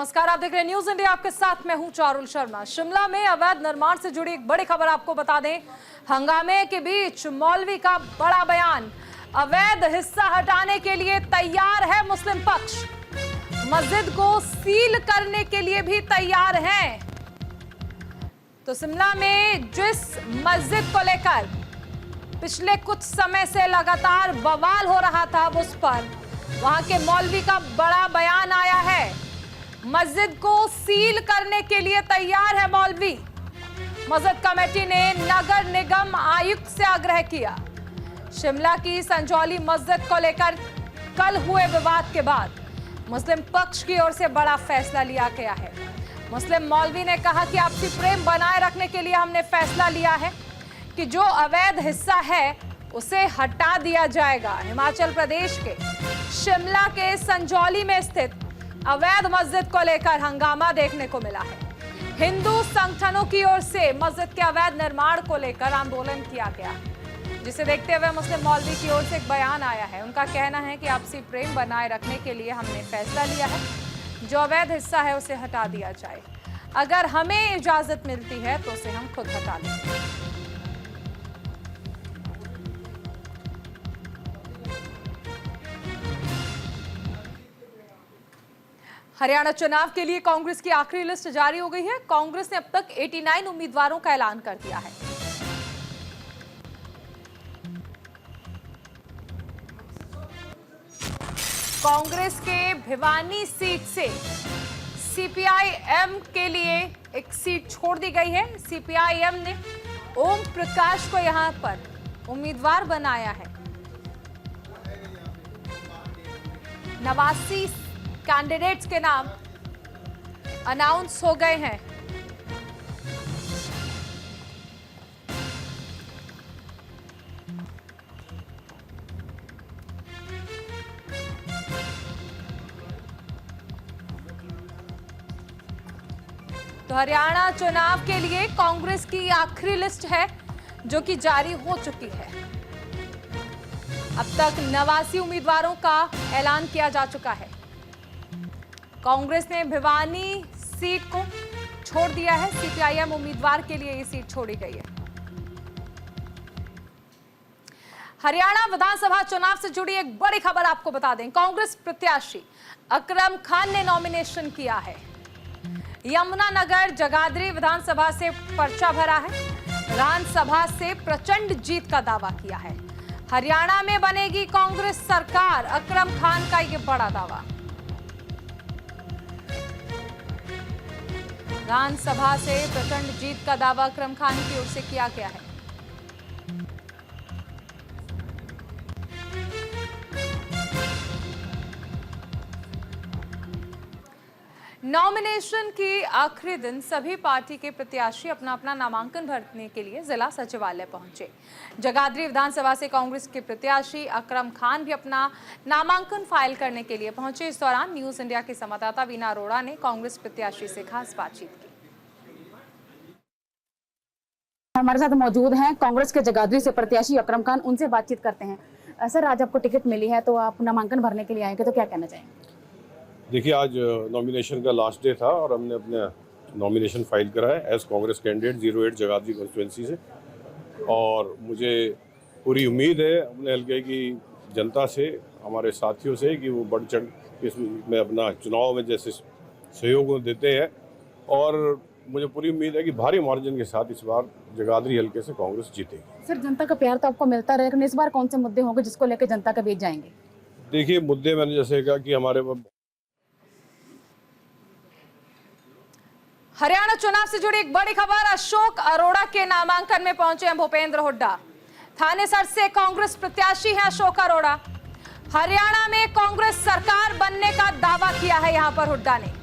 नमस्कार, आप देख रहे हैं न्यूज इंडिया। आपके साथ मैं हूं चारुल शर्मा। शिमला में अवैध निर्माण से जुड़ी एक बड़ी खबर आपको बता दें। हंगामे के बीच मौलवी का बड़ा बयान। अवैध हिस्सा हटाने के लिए तैयार है मुस्लिम पक्ष, मस्जिद को सील करने के लिए भी तैयार हैं। तो शिमला में जिस मस्जिद को लेकर पिछले कुछ समय से लगातार बवाल हो रहा था, उस पर वहां के मौलवी का बड़ा बयान आया है। मस्जिद को सील करने के लिए तैयार है मौलवी। मस्जिद कमेटी ने नगर निगम आयुक्त से आग्रह किया। शिमला की संजौली मस्जिद को लेकर कल हुए विवाद के बाद मुस्लिम पक्ष की ओर से बड़ा फैसला लिया गया है। मुस्लिम मौलवी ने कहा कि आपसी प्रेम बनाए रखने के लिए हमने फैसला लिया है कि जो अवैध हिस्सा है उसे हटा दिया जाएगा। हिमाचल प्रदेश के शिमला के संजौली में स्थित अवैध मस्जिद को लेकर हंगामा देखने को मिला है। हिंदू संगठनों की ओर से मस्जिद के अवैध निर्माण को लेकर आंदोलन किया गया, जिसे देखते हुए मुस्लिम मौलवी की ओर से एक बयान आया है। उनका कहना है कि आपसी प्रेम बनाए रखने के लिए हमने फैसला लिया है, जो अवैध हिस्सा है उसे हटा दिया जाए। अगर हमें इजाजत मिलती है तो उसे हम खुद हटा लेंगे। हरियाणा चुनाव के लिए कांग्रेस की आखिरी लिस्ट जारी हो गई है। कांग्रेस ने अब तक 89 उम्मीदवारों का ऐलान कर दिया है। कांग्रेस के भिवानी सीट से सीपीआईएम के लिए एक सीट छोड़ दी गई है। सीपीआईएम ने ओम प्रकाश को यहां पर उम्मीदवार बनाया है। 89 कैंडिडेट्स के नाम अनाउंस हो गए हैं। तो हरियाणा चुनाव के लिए कांग्रेस की आखिरी लिस्ट है जो कि जारी हो चुकी है। अब तक 89 उम्मीदवारों का ऐलान किया जा चुका है। कांग्रेस ने भिवानी सीट को छोड़ दिया है। सीपीआईएम उम्मीदवार के लिए ये सीट छोड़ी गई है। हरियाणा विधानसभा चुनाव से जुड़ी एक बड़ी खबर आपको बता दें। कांग्रेस प्रत्याशी अकरम खान ने नॉमिनेशन किया है। यमुनानगर जगाधरी विधानसभा से पर्चा भरा है। विधानसभा से प्रचंड जीत का दावा किया है। हरियाणा में बनेगी कांग्रेस सरकार, अकरम खान का ये बड़ा दावा। विधानसभा से प्रचंड जीत का दावा अकरम खान की ओर से किया गया है। नॉमिनेशन की आखिरी दिन सभी पार्टी के प्रत्याशी अपना अपना नामांकन भरने के लिए जिला सचिवालय पहुंचे। जगाधरी विधानसभा से कांग्रेस के प्रत्याशी अकरम खान भी अपना नामांकन फाइल करने के लिए पहुंचे। इस दौरान न्यूज इंडिया की संवाददाता वीना अरोड़ा ने कांग्रेस प्रत्याशी से खास बातचीत की। हमारे साथ मौजूद हैं कांग्रेस के जगाधरी से प्रत्याशी अकरम खान, उनसे बातचीत करते हैं। सर, आज आपको टिकट मिली है तो आप नामांकन भरने के लिए आएंगे, तो क्या कहना चाहेंगे? देखिए, आज नॉमिनेशन का लास्ट डे था और हमने अपने नॉमिनेशन फाइल करा है as Congress candidate 08 Jagadhri constituency से। और मुझे पूरी उम्मीद है अपने हल्के की जनता से, हमारे साथियों से, कि वो बढ़ चढ़ इसमें अपना चुनाव में जैसे सहयोग देते हैं। और मुझे पूरी उम्मीद है कि भारी मार्जिन के साथ इस बार जगाधरी हल्के से कांग्रेस जीतेगी। सर, जनता का प्यार तो आपको मिलता रहेगा, लेकिन इस बार कौन से मुद्दे होंगे जिसको लेकर जनता के बीच जाएंगे? देखिए, मुद्दे मैंने जैसे कहा कि हमारे हरियाणा चुनाव से जुड़ी एक बड़ी खबर। अशोक अरोड़ा के नामांकन में पहुंचे हैं भूपेंद्र हुड्डा। थानेसर से कांग्रेस प्रत्याशी हैं अशोक अरोड़ा। हरियाणा में कांग्रेस सरकार बनने का दावा किया है यहां पर हुड्डा ने।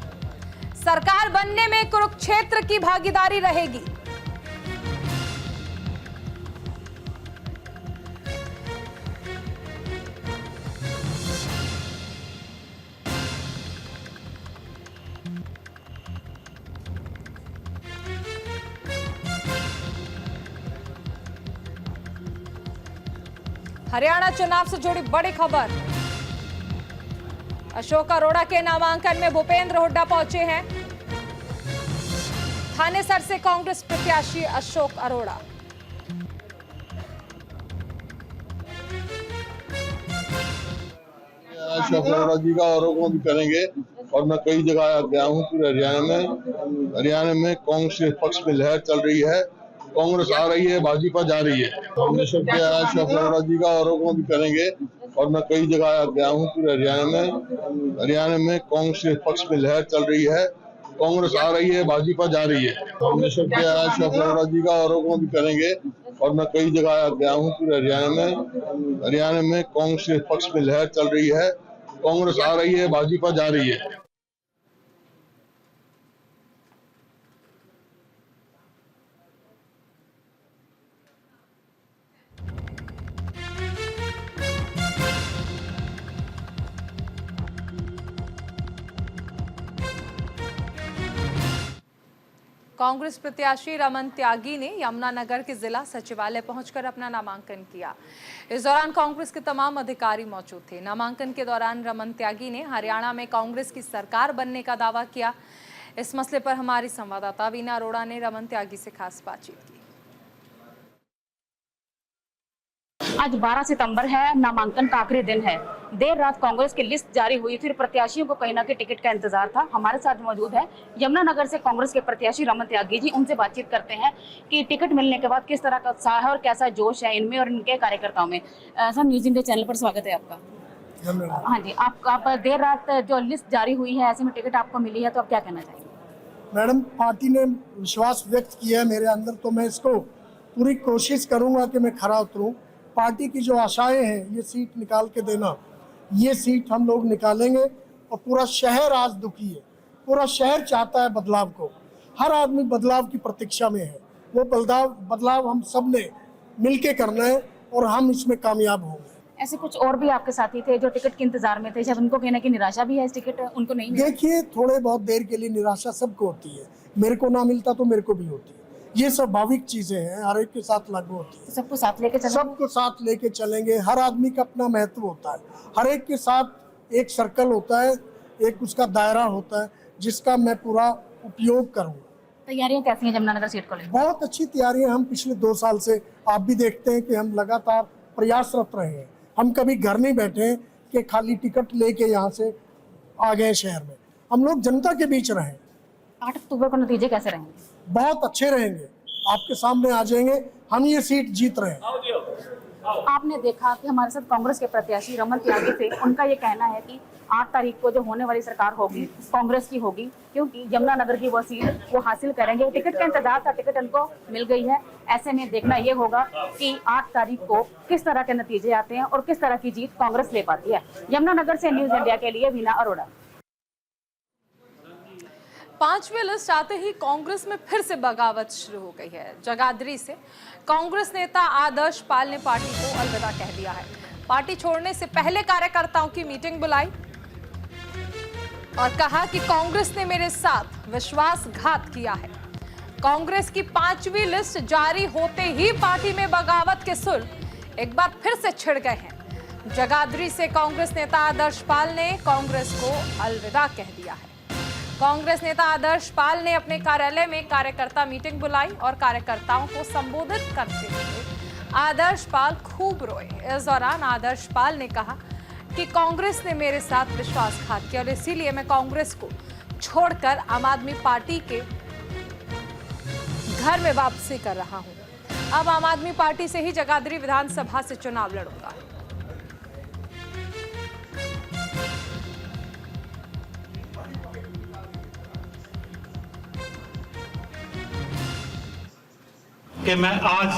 सरकार बनने में कुरुक्षेत्र की भागीदारी रहेगी। हरियाणा चुनाव से जुड़ी बड़ी खबर। अशोक अरोड़ा के नामांकन में भूपेंद्र हुड्डा पहुंचे हैं। थानेसर से कांग्रेस प्रत्याशी अशोक अरोड़ा। अशोक अरोड़ा जी का आरोप भी करेंगे और मैं कई जगह गया हूँ पूरे हरियाणा में कांग्रेस के पक्ष में लहर चल रही है। कांग्रेस आ रही है, भाजपा जा रही है। हमने सब किया है, अशोक अरोड़ा जी का आरोप भी करेंगे और मैं कई जगह गया हूँ पूरे हरियाणा में कांग्रेस के पक्ष में लहर चल रही है। कांग्रेस आ रही है, भाजपा जा रही है। हमने सब किया है, अशोक अरोड़ा जी का आरोप भी करेंगे और मैं कई जगह गया हूँ पूरे हरियाणा में कांग्रेस के पक्ष में लहर चल रही है। कांग्रेस आ रही है, भाजपा जा रही है। कांग्रेस प्रत्याशी रमन त्यागी ने यमुनानगर के जिला सचिवालय पहुंचकर अपना नामांकन किया। इस दौरान कांग्रेस के तमाम अधिकारी मौजूद थे। नामांकन के दौरान रमन त्यागी ने हरियाणा में कांग्रेस की सरकार बनने का दावा किया। इस मसले पर हमारी संवाददाता वीना अरोड़ा ने रमन त्यागी से खास बातचीत की। आज 12 सितंबर है, नामांकन का आखिरी दिन है। देर रात कांग्रेस की लिस्ट जारी हुई, फिर प्रत्याशियों को कहीं ना कहीं टिकट का इंतजार था। हमारे साथ मौजूद है यमुनानगर से कांग्रेस के प्रत्याशी रमन त्यागी जी। उनसे बातचीत करते हैं कि टिकट मिलने के बाद किस तरह का उत्साह है और कैसा जोश है इनमें और इनके कार्यकर्ताओं में। सर, न्यूज इंडिया चैनल पर स्वागत है आपका। हाँ जी, आप देर रात जो लिस्ट जारी हुई है, ऐसे में टिकट आपको मिली है, तो आप क्या कहना चाहेंगे? मैडम, पार्टी ने विश्वास व्यक्त किया है मेरे अंदर, तो मैं इसको पूरी कोशिश करूंगा कि मैं खरा उतरूं। पार्टी की जो आशाएं हैं, ये सीट निकाल के देना, ये सीट हम लोग निकालेंगे। और पूरा शहर आज दुखी है, पूरा शहर चाहता है बदलाव को। हर आदमी बदलाव की प्रतीक्षा में है। वो बदलाव हम सब ने मिलके करना है और हम इसमें कामयाब होंगे। ऐसे कुछ और भी आपके साथी थे जो टिकट के इंतजार में थे, शायद उनको कहना कि निराशा भी है, इस टिकट उनको नहीं मिला। देखिए, थोड़े बहुत देर के लिए निराशा सबको होती है। मेरे को ना मिलता तो मेरे को भी होती है। ये स्वाभाविक चीजें हैं, हर एक के साथ लागू होती है। सबको साथ लेके चलेंगे। सबको साथ लेके चलेंगे। हर आदमी का अपना महत्व होता है। हर एक के साथ एक सर्कल होता है, एक उसका दायरा होता है, जिसका मैं पूरा उपयोग करूंगा। तैयारियां कैसी हैं यमुनानगर सीट को लेकर? बहुत अच्छी तैयारियां। हम पिछले 2 साल से आप भी देखते हैं कि हम लगातार प्रयासरत रहे हैं। हम कभी घर नहीं बैठे कि खाली टिकट लेके यहाँ से आ गए शहर में। हम लोग जनता के बीच रहे। 8 अक्टूबर को नतीजे कैसे रहेंगे? बहुत अच्छे रहेंगे, आपके सामने आ जाएंगे। हम ये सीट जीत रहे हैं। आपने देखा कि हमारे साथ कांग्रेस के प्रत्याशी रमन त्यागी थे। उनका ये कहना है कि 8 तारीख को जो होने वाली सरकार होगी कांग्रेस की होगी, क्योंकि यमुनानगर की वो सीट वो हासिल करेंगे। टिकट का इंतजार था, टिकट उनको मिल गई है। ऐसे में देखना ये होगा कि 8 तारीख को किस तरह के नतीजे आते हैं और किस तरह की जीत कांग्रेस ले पाती है। यमुनानगर से न्यूज इंडिया के लिए वीना अरोड़ा। 5वीं लिस्ट आते ही कांग्रेस में फिर से बगावत शुरू हो गई है। जगाधरी से कांग्रेस नेता आदर्श पाल ने पार्टी को अलविदा कह दिया है। पार्टी छोड़ने से पहले कार्यकर्ताओं की मीटिंग बुलाई और कहा कि कांग्रेस ने मेरे साथ विश्वासघात किया है। कांग्रेस की 5वीं लिस्ट जारी होते ही पार्टी में बगावत के सुर एक बार फिर से छिड़ गए हैं। जगाधरी से कांग्रेस नेता आदर्श पाल ने कांग्रेस को अलविदा कह दिया है। कांग्रेस नेता आदर्श पाल ने अपने कार्यालय में कार्यकर्ता मीटिंग बुलाई और कार्यकर्ताओं को संबोधित करते हुए आदर्श पाल खूब रोए। इस दौरान आदर्श पाल ने कहा कि कांग्रेस ने मेरे साथ विश्वासघात किया और इसीलिए मैं कांग्रेस को छोड़कर आम आदमी पार्टी के घर में वापसी कर रहा हूं। अब आम आदमी पार्टी से ही जगाधरी विधानसभा से चुनाव लड़ूंगा। कि मैं आज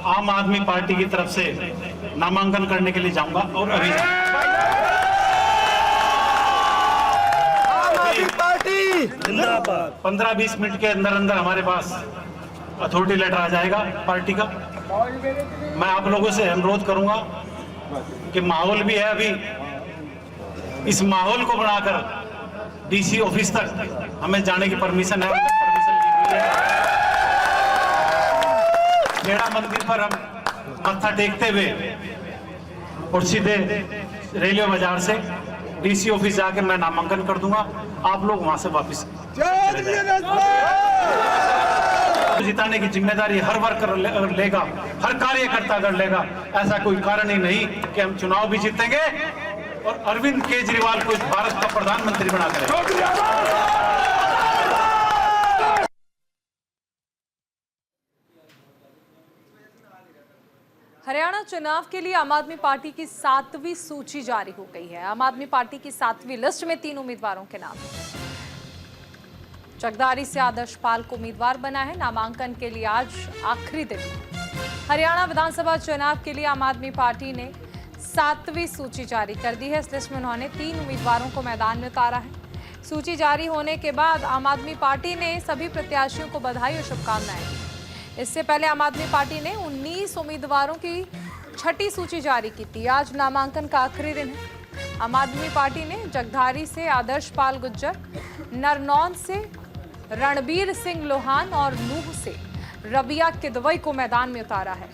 आम आदमी पार्टी की तरफ से नामांकन करने के लिए जाऊंगा और अभी आम आदमी पार्टी जिंदाबाद। 15-20 मिनट के अंदर अंदर हमारे पास अथॉरिटी लेटर आ जाएगा पार्टी का। मैं आप लोगों से अनुरोध करूंगा कि माहौल भी है अभी, इस माहौल को बनाकर डीसी ऑफिस तक हमें जाने की परमिशन है। बेड़ा मंदिर पर हम मत्था टेकते हुए और सीधे रेलवे बाजार से डीसी ऑफिस जाके मैं नामांकन कर दूंगा, आप लोग वहां से वापस जिताने की जिम्मेदारी हर वर्कर लेगा, हर कार्यकर्ता अगर लेगा। ऐसा कोई कारण ही नहीं कि हम चुनाव भी जीतेंगे और अरविंद केजरीवाल को इस भारत का प्रधानमंत्री बना करेंगे। हरियाणा चुनाव के लिए आम आदमी पार्टी की 7वीं सूची जारी हो गई है। आम आदमी पार्टी की 7वीं लिस्ट में 3 उम्मीदवारों के नाम हैं। चकदारी से आदर्श पाल को उम्मीदवार बना है। नामांकन के लिए आज आखिरी दिन। हरियाणा विधानसभा चुनाव के लिए आम आदमी पार्टी ने 7वीं सूची जारी कर दी है। इस लिस्ट में उन्होंने 3 उम्मीदवारों को मैदान में उतारा है। सूची जारी होने के बाद आम आदमी पार्टी ने सभी प्रत्याशियों को बधाई और शुभकामनाएं दी। इससे पहले आम आदमी पार्टी ने 19 उम्मीदवारों की 6ठी सूची जारी की थी। आज नामांकन का आखिरी दिन है। आम आदमी पार्टी ने जगधारी से आदर्श पाल गुज्जर, नरनौन से रणबीर सिंह लोहान और नूह से रबिया किदवई को मैदान में उतारा है।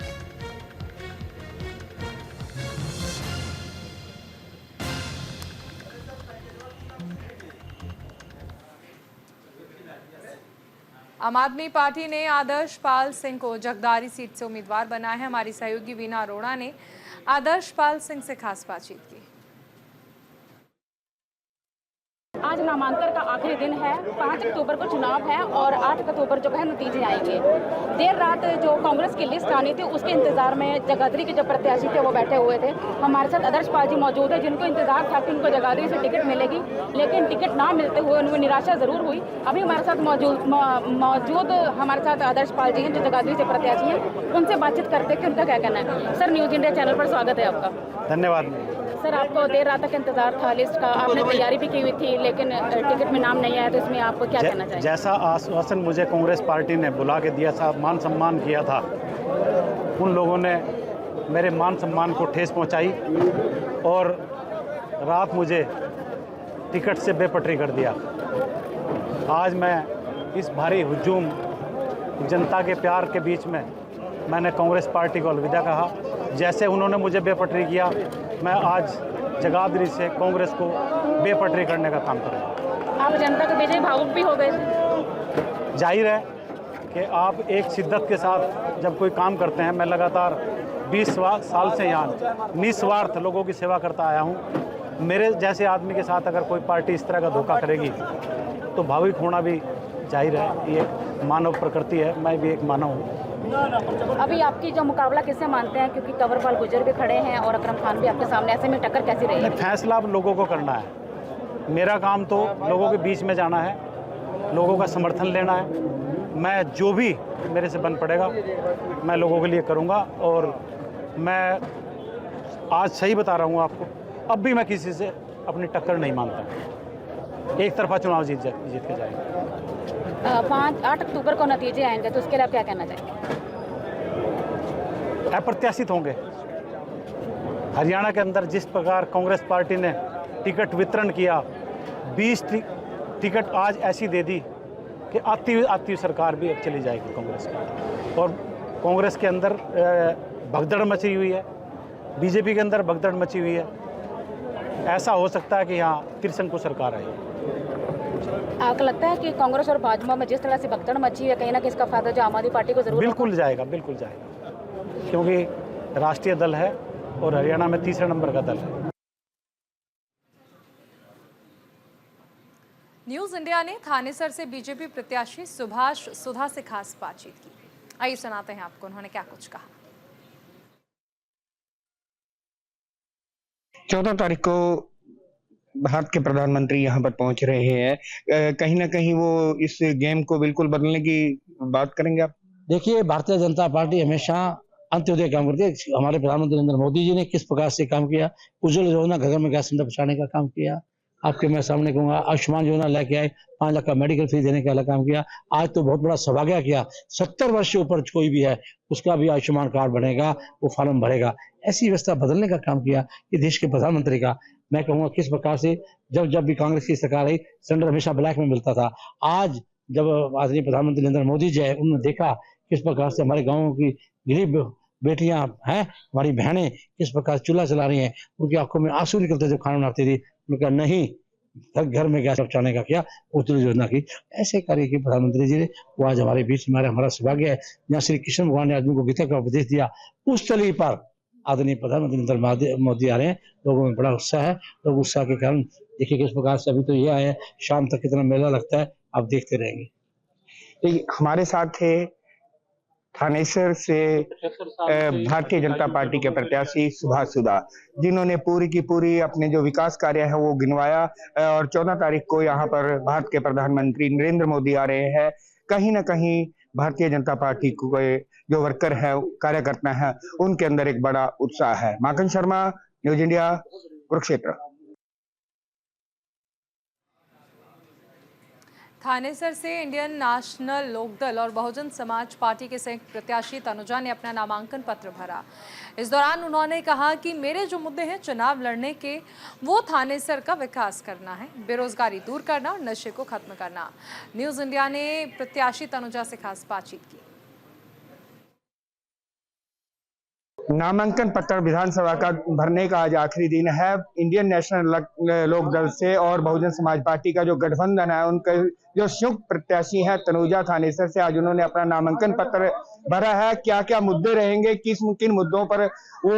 आम आदमी पार्टी ने आदर्श पाल सिंह को जगदारी सीट से उम्मीदवार बनाया है। हमारी सहयोगी वीना अरोड़ा ने आदर्श पाल सिंह से खास बातचीत की। आज नामांकन का आखिरी दिन है। 5 अक्टूबर को चुनाव है और 8 अक्टूबर जो है नतीजे आएंगे। देर रात जो कांग्रेस की लिस्ट आनी थी उसके इंतजार में जगाधरी के जो प्रत्याशी थे वो बैठे हुए थे। हमारे साथ आदर्श पाल जी मौजूद है जिनको इंतजार था कि उनको जगाधरी से टिकट मिलेगी, लेकिन टिकट ना मिलते हुए उनमें निराशा जरूर हुई। अभी हमारे साथ मौजूद हमारे साथ आदर्श पाल जी हैं जो जगाधरी से प्रत्याशी हैं। उनसे बातचीत करते कि उनका क्या कहना है। सर, न्यूज इंडिया चैनल पर स्वागत है आपका। धन्यवाद। सर, आपको देर रात तक इंतजार था लिस्ट का, आपने तैयारी भी की हुई थी, लेकिन टिकट में नाम नहीं आया, तो इसमें आपको क्या कहना चाहिए? जैसा आश्वासन मुझे कांग्रेस पार्टी ने बुला के दिया था, मान सम्मान किया था, उन लोगों ने मेरे मान सम्मान को ठेस पहुंचाई और रात मुझे टिकट से बेपटरी कर दिया। आज मैं इस भारी हुजूम जनता के प्यार के बीच में मैंने कांग्रेस पार्टी को अलविदा कहा। जैसे उन्होंने मुझे बेपटरी किया, मैं आज जगाधरी से कांग्रेस को बेपटरी करने का काम करूँगा। आप जनता के बीच भावुक भी हो गए थे। जाहिर है कि आप एक शिद्दत के साथ जब कोई काम करते हैं, मैं लगातार 20 साल से यहाँ निस्वार्थ लोगों की सेवा करता आया हूँ। मेरे जैसे आदमी के साथ अगर कोई पार्टी इस तरह का धोखा करेगी तो भावुक होना भी जाहिर है। ये एक मानव प्रकृति है, मैं भी एक मानव हूँ। अभी आपकी जो मुकाबला किससे मानते हैं, क्योंकि कंवरपाल गुर्जर भी खड़े हैं और अकरम खान भी आपके सामने, ऐसे में टक्कर कैसी रहेगी? फैसला अब लोगों को करना है। मेरा काम तो लोगों के बीच में जाना है, लोगों का समर्थन लेना है। मैं जो भी मेरे से बन पड़ेगा मैं लोगों के लिए करूँगा। और मैं आज सही बता रहा हूँ आपको, अब भी may किसी से अपनी टक्कर नहीं मानता। एक तरफा चुनाव जीत के जाएंगे। 8 अक्टूबर को नतीजे आएंगे, तो उसके लिए आप क्या कहना चाहेंगे? अप्रत्याशित होंगे। हरियाणा के अंदर जिस प्रकार कांग्रेस पार्टी ने टिकट वितरण किया, 20 टिकट आज ऐसी दे दी कि आती सरकार भी अब चली जाएगी कांग्रेस की। और कांग्रेस के अंदर भगदड़ मची हुई है, बीजेपी के अंदर भगदड़ मची हुई है। ऐसा हो सकता है कि यहाँ तिरसंग को सरकार आई। आपको लगता है कि कांग्रेस और भाजपा में जिस तरह से भगदड़ मची है, कहीं ना कहीं इसका फायदा जो आम आदमी पार्टी को जरूर बिल्कुल जाएगा, क्योंकि राष्ट्रीय दल है और हरियाणा में तीसरे नंबर का दल है। न्यूज इंडिया ने थानेसर से बीजेपी प्रत्याशी सुभाष सुधा से खास बातचीत की। आइए सुनाते हैं आपको उन्होंने क्या कुछ कहा। 14 तारीख को भारत के प्रधानमंत्री यहाँ पर पहुंच रहे हैं। कहीं ना कहीं वो इस गेम को बिल्कुल बदलने की बात करेंगे आप? देखिए, भारतीय जनता पार्टी हमेशा अंत्योदय काम करती है। हमारे प्रधानमंत्री नरेंद्र मोदी जी ने किस प्रकार से काम किया, उज्ज्वल योजना घर घर में गैस सिलेंडर पहुंचाने का काम किया। आपके मैं सामने कहूँगा, आयुष्मान योजना लेके आए, 5 लाख का मेडिकल फी देने का काम किया। आज तो बहुत बड़ा सौभाग्य किया, 70 वर्ष से ऊपर कोई भी है उसका भी आयुष्मान कार्ड बनेगा, वो फॉर्म भरेगा। ऐसी व्यवस्था बदलने का काम किया ये देश के प्रधानमंत्री का। मैं कहूँगा किस प्रकार से जब भी कांग्रेस की सरकार आई, सिलेंडर हमेशा ब्लैक में मिलता था। आज जब आदरणीय प्रधानमंत्री नरेंद्र मोदी जी है, उन्होंने देखा किस प्रकार से हमारे गाँव की गरीब बेटियां हैं, हमारी बहनें किस प्रकार चूल्हा चला रही हैं, उनकी आंखों में आंसू निकलते जब खाना बनाती थी। उनका नहीं, घर में गैस पहुंचाने का किया, उज्ज्वला योजना की। ऐसे कार्य की प्रधानमंत्री जी ने, वो आज हमारे बीच में, हमारा सौभाग्य है। जहाँ श्री कृष्ण भगवान ने आदमी को गीता का उपदेश दिया, उस तली पर आदरणीय प्रधानमंत्री नरेंद्र मोदी आ रहे हैं। लोगों में बड़ा उत्साह है। लोग उत्साह के कारण देखिए किस प्रकार से अभी तो ये आए हैं, शाम तक कितना मेला लगता है, आप देखते रहेंगे। देखिए, हमारे साथ थे थानेसर से भारतीय जनता पार्टी के प्रत्याशी सुभाष सुधा, जिन्होंने पूरी की पूरी अपने जो विकास कार्य है वो गिनवाया। और 14 तारीख को यहाँ पर भारत के प्रधानमंत्री नरेंद्र मोदी आ रहे हैं। कहीं ना कहीं भारतीय जनता पार्टी को जो वर्कर है, कार्यकर्ता है, उनके अंदर एक बड़ा उत्साह है। माखन शर्मा, न्यूज इंडिया, कुरुक्षेत्र। थानेसर से इंडियन नेशनल लोकदल और बहुजन समाज पार्टी के संयुक्त प्रत्याशी तनुजा ने अपना नामांकन पत्र भरा। इस दौरान उन्होंने कहा कि मेरे जो मुद्दे हैं चुनाव लड़ने के, वो थानेसर का विकास करना है, बेरोजगारी दूर करना और नशे को खत्म करना। न्यूज़ इंडिया ने प्रत्याशी तनुजा से खास बातचीत की। नामांकन पत्र विधानसभा का भरने का आज आखिरी दिन है। इंडियन नेशनल लोकदल से और बहुजन समाज पार्टी का जो गठबंधन है, उनके जो संयुक्त प्रत्याशी हैं तनुजा थानेसर से, आज उन्होंने अपना नामांकन पत्र भरा है। क्या क्या मुद्दे रहेंगे, किन मुद्दों पर वो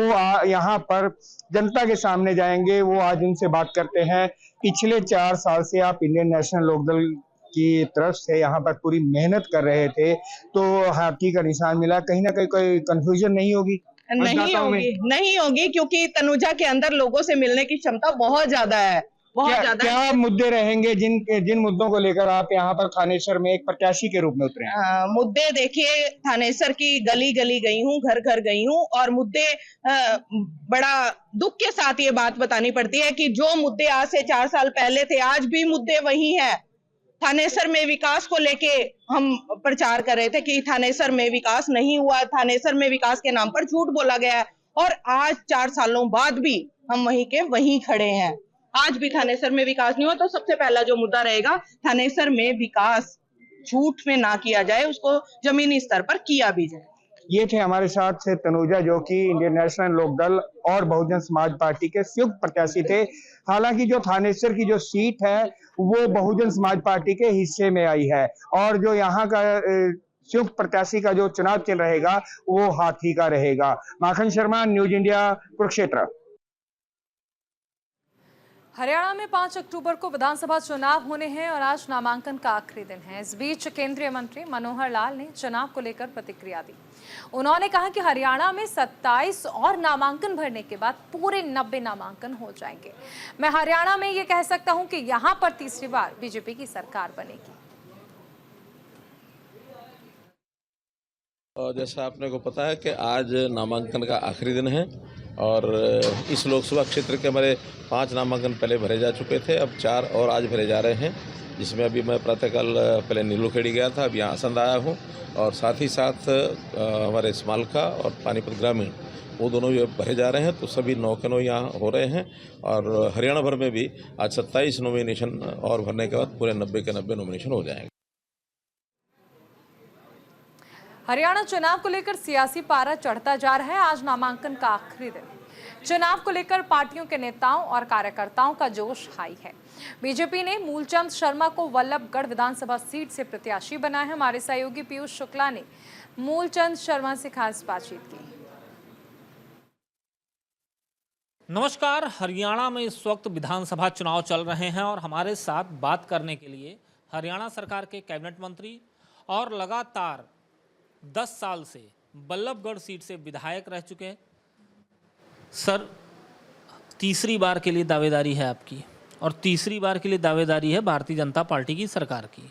यहाँ पर जनता के सामने जाएंगे, वो आज उनसे बात करते हैं। पिछले 4 साल से आप इंडियन नेशनल लोकदल की तरफ से यहाँ पर पूरी मेहनत कर रहे थे, तो हाथी का निशान मिला। कहीं ना कहीं कोई कंफ्यूजन नहीं होगी? नहीं होगी, क्योंकि तनुजा के अंदर लोगों से मिलने की क्षमता बहुत ज्यादा है, बहुत ज्यादा। क्या मुद्दे रहेंगे जिन मुद्दों को लेकर आप यहाँ पर थानेसर में एक प्रत्याशी के रूप में उतरे हैं? मुद्दे देखिए, थानेसर की गली गली गई हूँ, घर घर गई हूँ, और मुद्दे बड़ा दुख के साथ ये बात बतानी पड़ती है कि जो मुद्दे आज से 4 साल पहले थे, आज भी मुद्दे वही है। थानेसर में विकास को लेके हम प्रचार कर रहे थे कि थानेसर में विकास नहीं हुआ, थानेसर में विकास के नाम पर झूठ बोला गया है, और आज 4 सालों बाद भी हम वहीं के वहीं खड़े हैं। आज भी थानेसर में विकास नहीं हुआ, तो सबसे पहला जो मुद्दा रहेगा, थानेसर में विकास झूठ में ना किया जाए, उसको जमीनी स्तर पर किया भी जाए। ये थे हमारे साथ से तनुजा, जो कि इंडियन नेशनल लोकदल और बहुजन समाज पार्टी के संयुक्त प्रत्याशी थे। हालांकि जो थानेसर की जो सीट है वो बहुजन समाज पार्टी के हिस्से में आई है, और जो यहाँ का संयुक्त प्रत्याशी का जो चुनाव चिन्ह रहेगा वो हाथी का रहेगा। माखन शर्मा, न्यूज इंडिया, कुरुक्षेत्र। हरियाणा में 5 अक्टूबर को विधानसभा चुनाव होने हैं और आज नामांकन का आखिरी दिन है। इस बीच केंद्रीय मंत्री मनोहर लाल ने चुनाव को लेकर प्रतिक्रिया दी। उन्होंने कहा कि हरियाणा में 27 और नामांकन भरने के बाद पूरे 90 नामांकन हो जाएंगे। मैं हरियाणा में ये कह सकता हूं कि यहां पर तीसरी बार बीजेपी की सरकार बनेगी। जैसा आपने को पता है कि आज नामांकन का आखिरी दिन है, और इस लोकसभा क्षेत्र के हमारे 5 नामांकन पहले भरे जा चुके थे, अब 4 और आज भरे जा रहे हैं, जिसमें अभी मैं प्रातःकाल पहले नीलूखेड़ी गया था, अब यहाँ आसंद आया हूँ, और साथ ही साथ हमारे स्मालका और पानीपत ग्रामीण, वो दोनों भी भरे जा रहे हैं। तो सभी 9 के 9 यहाँ हो रहे हैं, और हरियाणा भर में भी आज 27 नॉमिनेशन और भरने के बाद पूरे 90 के 90 नॉमिनेशन हो जाएंगे। हरियाणा चुनाव को लेकर सियासी पारा चढ़ता जा रहा है। आज नामांकन का आखिरी दिन। चुनाव को लेकर पार्टियों के नेताओं और कार्यकर्ताओं का जोश हाई है। बीजेपी ने मूलचंद शर्मा को वल्लभगढ़ विधानसभा सीट से प्रत्याशी बनाया है। हमारे सहयोगी पीयूष शुक्ला ने मूलचंद शर्मा से खास बातचीत की। नमस्कार। हरियाणा में इस वक्त विधानसभा चुनाव चल रहे हैं, और हमारे साथ बात करने के लिए हरियाणा सरकार के कैबिनेट मंत्री और लगातार 10 साल से वल्लभगढ़ सीट से विधायक रह चुके हैं। सर, तीसरी बार के लिए दावेदारी है आपकी, और तीसरी बार के लिए दावेदारी है भारतीय जनता पार्टी की सरकार की।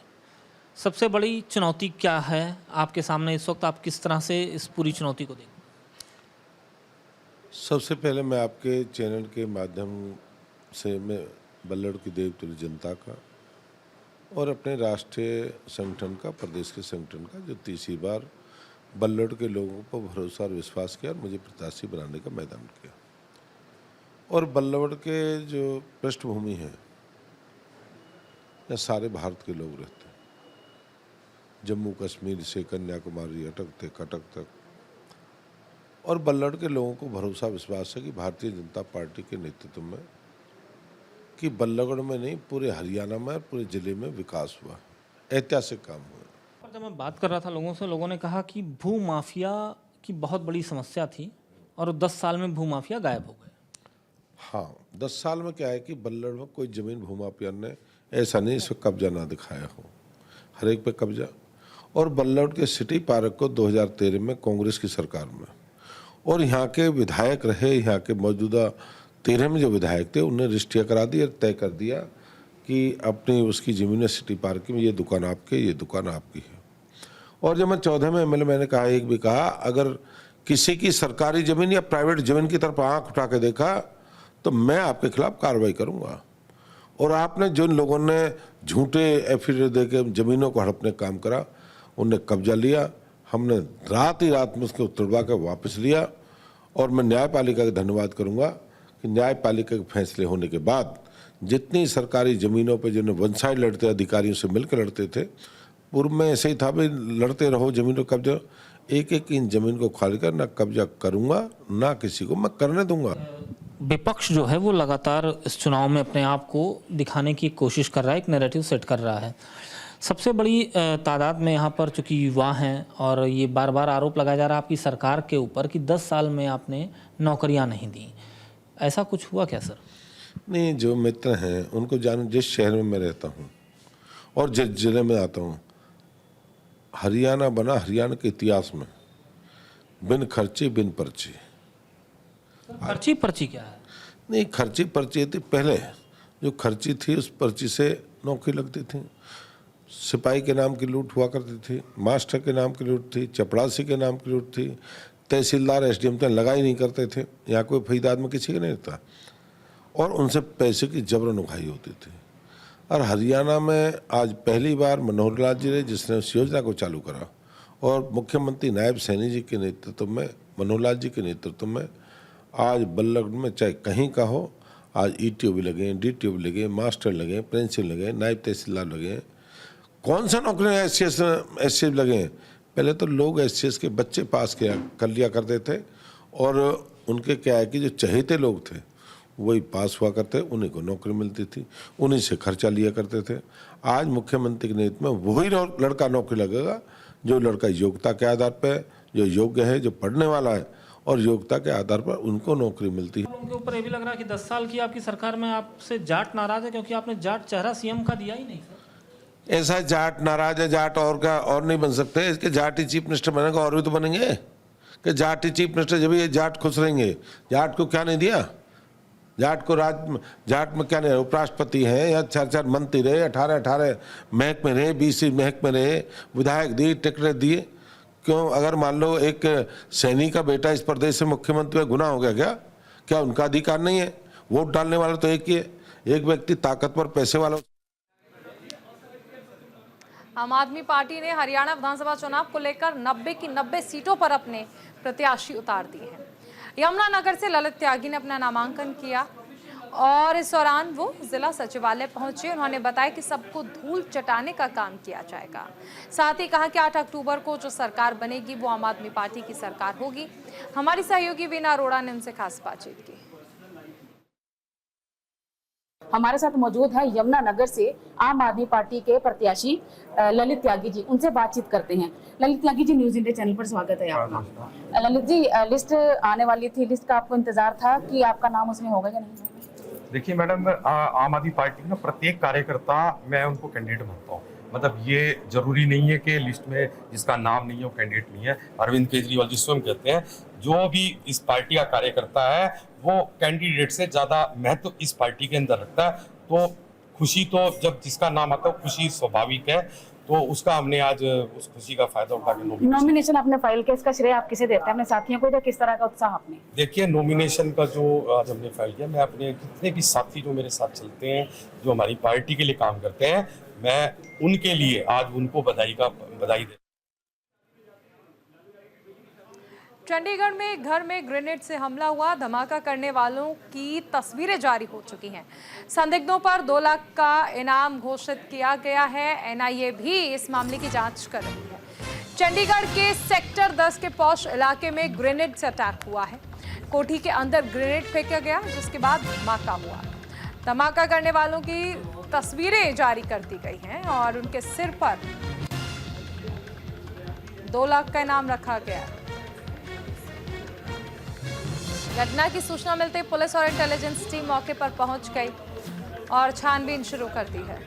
सबसे बड़ी चुनौती क्या है आपके सामने इस वक्त? आप किस तरह से इस पूरी चुनौती को देखते हैं? सबसे पहले मैं आपके चैनल के माध्यम से मैं बल्लड़ की देवतुल्य जनता का और अपने राष्ट्रीय संगठन का, प्रदेश के संगठन का, जो तीसरी बार बल्लड़ के लोगों पर भरोसा और विश्वास किया और मुझे प्रत्याशी बनाने का मैदान किया। और बल्लड़ के जो पृष्ठभूमि है, यहाँ सारे भारत के लोग रहते हैं, जम्मू कश्मीर से कन्याकुमारी, अटक तक और बल्लड़ के लोगों को भरोसा विश्वास है कि भारतीय जनता पार्टी के नेतृत्व में, कि बल्लड़ में नहीं पूरे हरियाणा में, पूरे जिले में विकास हुआ, ऐतिहासिक काम हुआ। जब मैं बात कर रहा था लोगों से, लोगों ने कहा कि भू माफिया की बहुत बड़ी समस्या थी और 10 साल में भू माफिया गायब हो गए। हाँ, 10 साल में क्या है कि बल्लड़ में कोई जमीन भूमाफिया ने ऐसा नहीं इस पर कब्जा ना दिखाया हो, हर एक पे कब्जा। और बल्लड़ के सिटी पार्क को 2013 में कांग्रेस की सरकार में, और यहाँ के विधायक रहे, यहाँ के मौजूदा 13 में जो विधायक थे उन्हें रजिस्ट्री करा दी और तय कर दिया कि अपनी उसकी ज़मीन सिटी पार्क में, ये दुकान आपकी, ये दुकान आपकी है। और जब मैं 14 में एमएलए, मैंने कहा, एक भी कहा, अगर किसी की सरकारी ज़मीन या प्राइवेट ज़मीन की तरफ आँख उठा के देखा तो मैं आपके खिलाफ कार्रवाई करूँगा। और आपने जिन लोगों ने झूठे एफिडेविट दे के ज़मीनों को हड़पने का काम करा, उनने कब्जा लिया, हमने रात ही रात में उसको तुड़वा कर वापस लिया। और मैं न्यायपालिका का धन्यवाद करूँगा कि न्यायपालिका के फैसले होने के बाद जितनी सरकारी ज़मीनों पे जिन्हें वन साइड लड़ते, अधिकारियों से मिलकर लड़ते थे, पूर्व में ऐसे ही था भाई, लड़ते रहो ज़मीनों कब्जा, एक एक इन ज़मीन को खाली कर, ना कब्जा करूँगा ना किसी को मैं करने दूंगा। विपक्ष जो है वो लगातार इस चुनाव में अपने आप को दिखाने की कोशिश कर रहा है, एक नैरेटिव सेट कर रहा है। सबसे बड़ी तादाद में यहाँ पर चूँकि युवा हैं, और ये बार बार आरोप लगाया जा रहा है आपकी सरकार के ऊपर कि 10 साल में आपने नौकरियाँ नहीं दी। ऐसा कुछ हुआ क्या सर? नहीं, जो मित्र हैं उनको जान, जिस शहर में मैं रहता हूँ और जिस जिले में आता हूँ, हरियाणा बना हरियाणा के इतिहास में बिन खर्ची बिन पर्ची। खर्ची पर्ची क्या है? नहीं, खर्ची पर्ची थी पहले, जो खर्ची थी उस पर्ची से नौकरी लगती थी। सिपाही के नाम की लूट हुआ करती थी, मास्टर के नाम की लूट थी, चपड़ासी के नाम की लूट थी, तहसीलदार एसडीएम तो लगा ही नहीं करते थे, यहाँ कोई फरीदाद में किसी का नहीं था, और उनसे पैसे की जबरन उठाई होती थी। और हरियाणा में आज पहली बार मनोहर लाल जी ने जिसने उस योजना को चालू करा, और मुख्यमंत्री नायब सैनी जी के नेतृत्व में, मनोहर लाल जी के नेतृत्व में आज बल्लड़ में चाहे कहीं का हो, आज ईटीओ भी लगे, डीटीओ भी लगे, मास्टर लगे, प्रिंसिपल लगे, नायब तहसीलदार लगे। कौन सा नौकरियाँ एससीएस लगे? पहले तो लोग एससीएस के बच्चे पास कर लिया करते थे, और उनके क्या है कि जो चहेते लोग थे वही पास हुआ करते, उन्हीं को नौकरी मिलती थी, उन्हीं से खर्चा लिया करते थे। आज मुख्यमंत्री के नेतृत्व में वही लड़का नौकरी लगेगा जो लड़का योग्यता के आधार पर, जो योग्य है, जो पढ़ने वाला है, और योग्यता के आधार पर उनको नौकरी मिलती है। उनके ऊपर ये भी लग रहा है कि 10 साल की आपकी सरकार में आपसे जाट नाराज है, क्योंकि आपने जाट चेहरा सीएम का दिया ही नहीं सर। ऐसा जाट नाराज है, जाट और का और नहीं बन सकते, इसके जाट ही चीफ मिनिस्टर बनेगा, और भी तो बनेंगे कि जाट ही चीफ मिनिस्टर, जब ये जाट खुश रहेंगे। जाट को क्या नहीं दिया? जाट को जाट में क्या नहीं, उपराष्ट्रपति हैं या 4 मंत्री रहे, 18 महकमे रहे, 20 महकमे रहे, विधायक दिए, टिकटें दिए। क्यों? अगर मान लो एक सैनिक का बेटा इस प्रदेश से मुख्यमंत्री में गुनाह हो गया, क्या उनका अधिकार नहीं है? वोट डालने वाला तो एक ही है, एक व्यक्ति ताकतवर पैसे वाला। आम आदमी पार्टी ने हरियाणा विधानसभा चुनाव को लेकर 90 की 90 सीटों पर अपने प्रत्याशी उतार दिए हैं। यमुनानगर से ललित त्यागी ने अपना नामांकन किया, और इस दौरान वो जिला सचिवालय पहुंचे। उन्होंने बताया कि सबको धूल चटाने का काम किया जाएगा। साथ ही कहा कि 8 अक्टूबर को जो सरकार बनेगी वो आम आदमी पार्टी की सरकार होगी। हमारी सहयोगी वीना अरोड़ा ने उनसे खास बातचीत की। हमारे साथ मौजूद है यमुनानगर से आम आदमी पार्टी के प्रत्याशी ललित त्यागी जी, उनसे बातचीत करते हैं। Lalit Tyagi ji, news India channel पर स्वागत है आपका। ललित जी, लिस्ट आने वाली थी, लिस्ट का आपको इंतजार था कि आपका नाम उसमें होगा या नहीं? देखिए मैडम, आम आदमी पार्टी का प्रत्येक कार्यकर्ता मैं उनको कैंडिडेट मानता हूँ। मतलब ये जरूरी नहीं है कि लिस्ट में जिसका नाम नहीं है वो कैंडिडेट नहीं है। अरविंद केजरीवाल जी स्वयं कहते हैं जो भी इस पार्टी का कार्यकर्ता है वो कैंडिडेट से ज्यादा महत्व इस पार्टी के अंदर रखता है। तो खुशी तो जब जिसका नाम आता है खुशी स्वाभाविक है, तो उसका हमने आज उस खुशी का फायदा उठा के नॉमिनेशन आपने फाइल किया, इसका श्रेय आप किसे देते हैं? अपने साथियों को या किस तरह का उत्साह आपने? देखिए, नॉमिनेशन का जो आज हमने फाइल किया, मैं अपने जितने भी साथी जो मेरे साथ चलते हैं, जो हमारी पार्टी के लिए काम करते हैं, मैं उनके लिए आज उनको बधाई दे। चंडीगढ़ में एक घर में ग्रेनेड से हमला हुआ, धमाका करने वालों की तस्वीरें जारी हो चुकी हैं। संदिग्धों पर 2 लाख का इनाम घोषित किया गया है। एनआईए भी इस मामले की जांच कर रही है। चंडीगढ़ के सेक्टर 10 के पौष इलाके में ग्रेनेड से अटैक हुआ है। कोठी के अंदर ग्रेनेड फेंका गया, जिसके बाद धमाका हुआ। धमाका करने वालों की तस्वीरें जारी कर दी गई हैं और उनके सिर पर 2 लाख का इनाम रखा गया है। घटना की सूचना मिलते ही पुलिस और इंटेलिजेंस टीम मौके पर पहुंच गई और छानबीन शुरू कर दी है।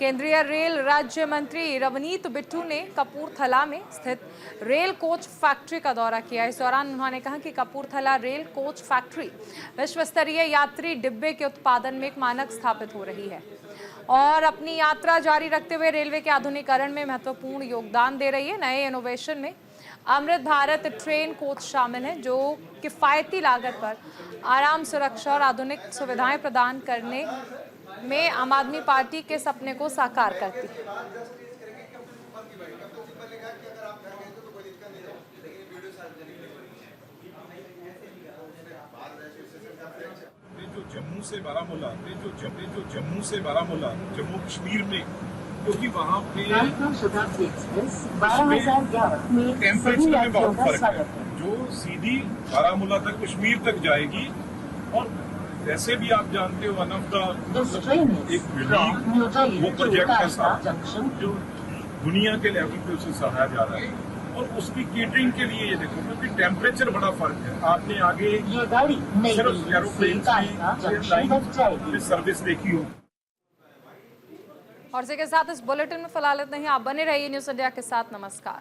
केंद्रीय रेल राज्य मंत्री रवनीत बिट्टू ने कपूरथला में स्थित रेल कोच फैक्ट्री का दौरा किया। इस दौरान उन्होंने कहा कि कपूरथला रेल कोच फैक्ट्री विश्व स्तरीय यात्री डिब्बे के उत्पादन में एक मानक स्थापित हो रही है और अपनी यात्रा जारी रखते हुए रेलवे के आधुनिकीकरण में महत्वपूर्ण योगदान दे रही है। नए इनोवेशन में अमृत भारत ट्रेन कोच शामिल है, जो किफायती लागत पर आराम, सुरक्षा और आधुनिक सुविधाएं प्रदान करने में आम आदमी पार्टी के सपने को साकार करती है। जो जम्मू से बारामूला, जम्मू कश्मीर में, क्योंकि वहाँ पे टेम्परेचर में बहुत फर्क है। जो सीधी बारामूला तक कश्मीर तक जाएगी और वैसे भी आप जानते हो वन ऑफ द एक वो प्रोजेक्ट है जो दुनिया के लेवल पे उसे सराहा जा रहा है और उसकी केटरिंग के लिए ये देखो, क्योंकि टेम्परेचर बड़ा फर्क है। आपने आगे सिर्फ एरोप्लेन की सर्विस देखी हो। और इसी के साथ इस बुलेटिन में फिलहाल इतना ही। आप बने रहिए न्यूज़ इंडिया के साथ। नमस्कार।